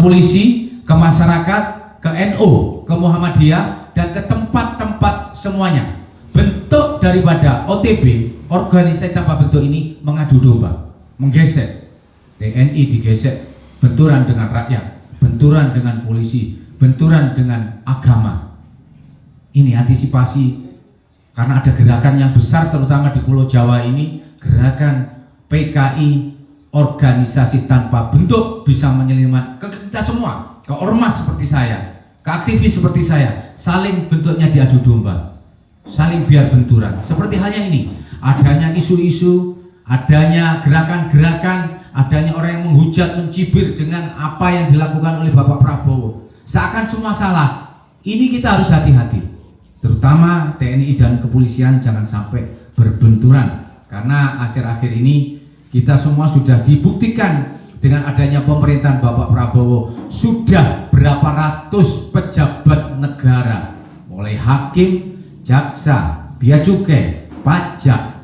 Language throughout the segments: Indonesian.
polisi, ke masyarakat, ke NU, ke Muhammadiyah, dan ke tempat-tempat semuanya. Bentuk daripada OTB, organisasi tanpa bentuk ini, mengadu domba, menggesek. TNI digesek, benturan dengan rakyat, benturan dengan polisi, benturan dengan agama. Ini antisipasi, karena ada gerakan yang besar terutama di Pulau Jawa ini, gerakan PKI, organisasi tanpa bentuk, bisa menyelimat ke kita semua, ke ormas seperti saya, ke aktivis seperti saya, saling bentuknya diadu domba, saling biar benturan. Seperti halnya ini, adanya isu-isu, adanya gerakan-gerakan, adanya orang yang menghujat, mencibir dengan apa yang dilakukan oleh Bapak Prabowo, seakan semua salah. Ini kita harus hati-hati, terutama TNI dan kepolisian jangan sampai berbenturan, karena akhir-akhir ini kita semua sudah dibuktikan dengan adanya pemerintahan Bapak Prabowo, sudah berapa ratus pejabat negara, mulai hakim, jaksa, bea cukai, pajak,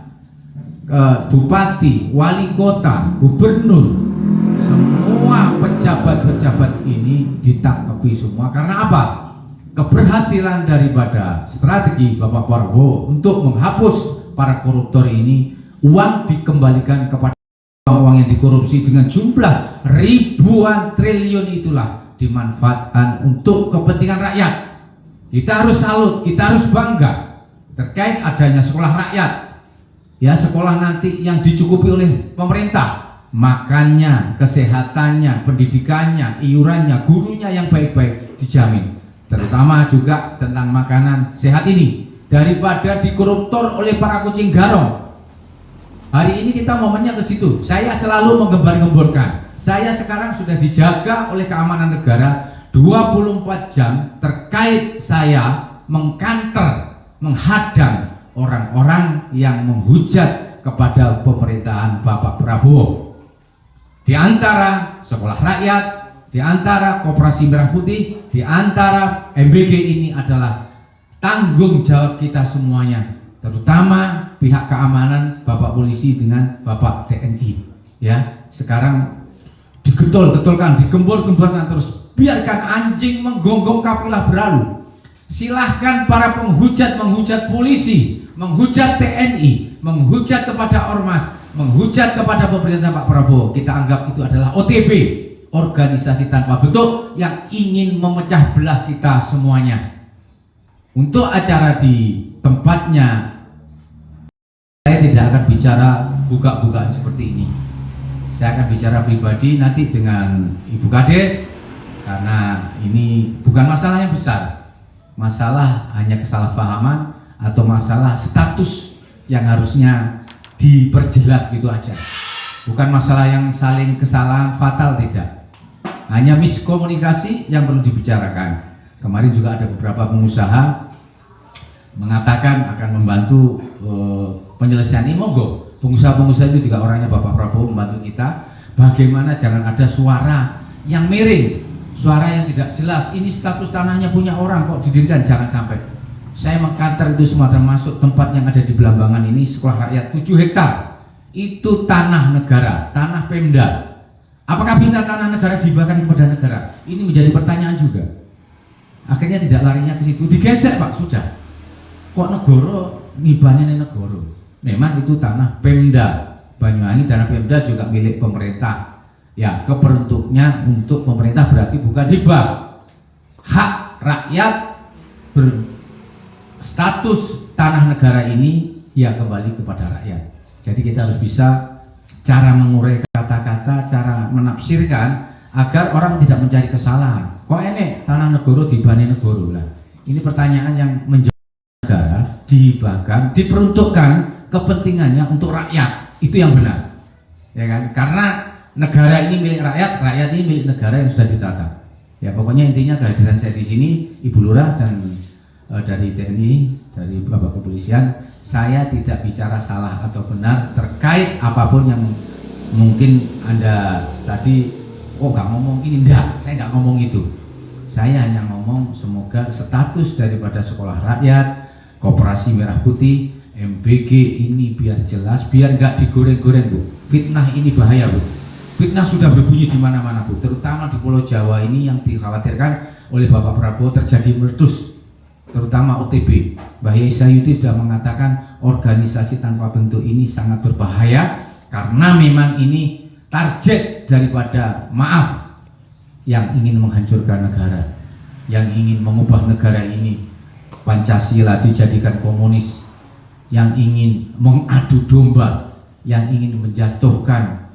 bupati, wali kota, gubernur, semua pejabat-pejabat ini ditangkapi semua. Karena apa? Keberhasilan daripada strategi Bapak Prabowo untuk menghapus para koruptor ini, uang dikembalikan kepada uang yang dikorupsi dengan jumlah ribuan triliun itulah dimanfaatkan untuk kepentingan rakyat. Kita harus salut, kita harus bangga terkait adanya sekolah rakyat. Ya, sekolah nanti yang dicukupi oleh pemerintah, makannya, kesehatannya, pendidikannya, iurannya, gurunya yang baik-baik dijamin. Terutama juga tentang makanan sehat ini, daripada dikoruptor oleh para kucing garong. Hari ini kita momennya ke situ. Saya selalu menggembar-gemborkan, saya sekarang sudah dijaga oleh keamanan negara 24 jam terkait saya mengkanter, menghadang orang-orang yang menghujat kepada pemerintahan Bapak Prabowo. Di antara sekolah rakyat, di antara Koperasi Merah Putih, di antara MBG ini adalah tanggung jawab kita semuanya, terutama pihak keamanan, Bapak Polisi dengan Bapak TNI. Ya, sekarang digetol-getolkan, digembor-gemborkan terus, biarkan anjing menggonggong kafilah berlalu. Silahkan para penghujat menghujat polisi, menghujat TNI, menghujat kepada ormas, menghujat kepada pemerintah Pak Prabowo. Kita anggap itu adalah OTB, organisasi tanpa bentuk yang ingin memecah belah kita semuanya. Untuk acara di tempatnya, saya tidak akan bicara buka-bukaan seperti ini. Saya akan bicara pribadi nanti dengan Ibu Kades, karena ini bukan masalah yang besar. Masalah hanya kesalahpahaman atau masalah status yang harusnya diperjelas gitu aja. Bukan masalah yang saling kesalahan fatal, tidak. Hanya miskomunikasi yang perlu dibicarakan. Kemarin juga ada beberapa pengusaha mengatakan akan membantu penyelesaian ini. Monggo, pengusaha-pengusaha itu juga orangnya Bapak Prabowo membantu kita. Bagaimana jangan ada suara yang miring, suara yang tidak jelas. Ini status tanahnya punya orang kok didirikan, jangan sampai. Saya mengkanter itu semua, termasuk tempat yang ada di Belambangan ini, sekolah rakyat 7 hektar. Itu tanah negara, tanah Pemda. Apakah bisa tanah negara dibahkan kepada negara? Ini menjadi pertanyaan juga. Akhirnya tidak larinya ke situ, digesek Pak, sudah. Kok negoro ngibani negoro? Memang itu tanah Pemda Banyuwangi, tanah Pemda juga milik pemerintah. Ya, keperuntuknya untuk pemerintah berarti bukan hibah. Hak rakyat berstatus tanah negara ini ya kembali kepada rakyat. Jadi kita harus bisa cara mengurai kata-kata, cara menafsirkan agar orang tidak mencari kesalahan. Kok enek tanah negoro dibani negoro lah. Ini pertanyaan yang menjadi negara dihibahkan, diperuntukkan kepentingannya untuk rakyat. Itu yang benar. Ya kan? Karena negara ini milik rakyat, rakyat ini milik negara yang sudah ditata. Ya, pokoknya intinya kehadiran saya di sini, Ibu Lurah dan dari TNI, dari Bapak Kepolisian, saya tidak bicara salah atau benar terkait apapun yang mungkin Anda tadi, oh nggak ngomong ini, enggak, saya nggak ngomong itu. Saya hanya ngomong semoga status daripada sekolah rakyat, Koperasi Merah Putih, MBG ini biar jelas, biar nggak digoreng-goreng Bu. Fitnah ini bahaya Bu. Fitnah sudah berbunyi di mana-mana Bu, terutama di Pulau Jawa ini yang dikhawatirkan oleh Bapak Prabowo terjadi meletus, terutama OTB. Mbah Yai Sayuti sudah mengatakan organisasi tanpa bentuk ini sangat berbahaya karena memang ini target daripada yang ingin menghancurkan negara, yang ingin mengubah negara ini Pancasila dijadikan komunis, yang ingin mengadu domba, yang ingin menjatuhkan,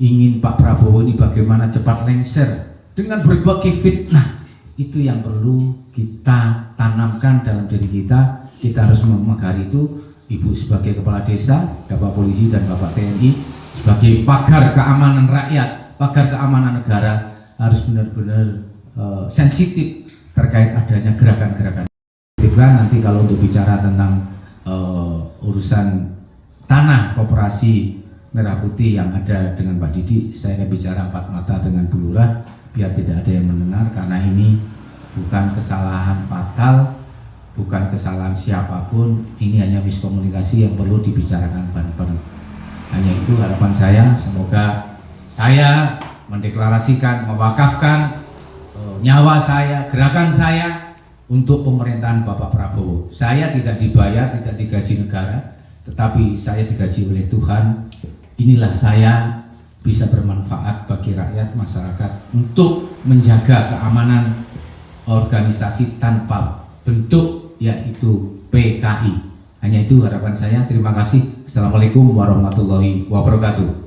ingin Pak Prabowo ini bagaimana cepat lengser dengan berbagai fitnah. Itu yang perlu kita tanamkan dalam diri kita. Kita harus memagari itu. Ibu sebagai kepala desa, Bapak polisi dan Bapak TNI sebagai pagar keamanan rakyat, pagar keamanan negara harus benar-benar sensitif terkait adanya gerakan-gerakan. Nanti kalau untuk bicara tentang urusan tanah koperasi Merah Putih yang ada dengan Pak Didi, saya akan bicara empat mata dengan Bu Lurah biar tidak ada yang mendengar, karena ini bukan kesalahan fatal, bukan kesalahan siapapun, ini hanya miskomunikasi yang perlu dibicarakan bareng-bareng. Hanya itu harapan saya, semoga saya mendeklarasikan, mewakafkan nyawa saya, gerakan saya untuk pemerintahan Bapak Prabowo. Saya tidak dibayar, tidak digaji negara, tetapi saya digaji oleh Tuhan. Inilah saya bisa bermanfaat bagi rakyat masyarakat untuk menjaga keamanan organisasi tanpa bentuk, yaitu PKI. Hanya itu harapan saya. Terima kasih. Assalamualaikum warahmatullahi wabarakatuh.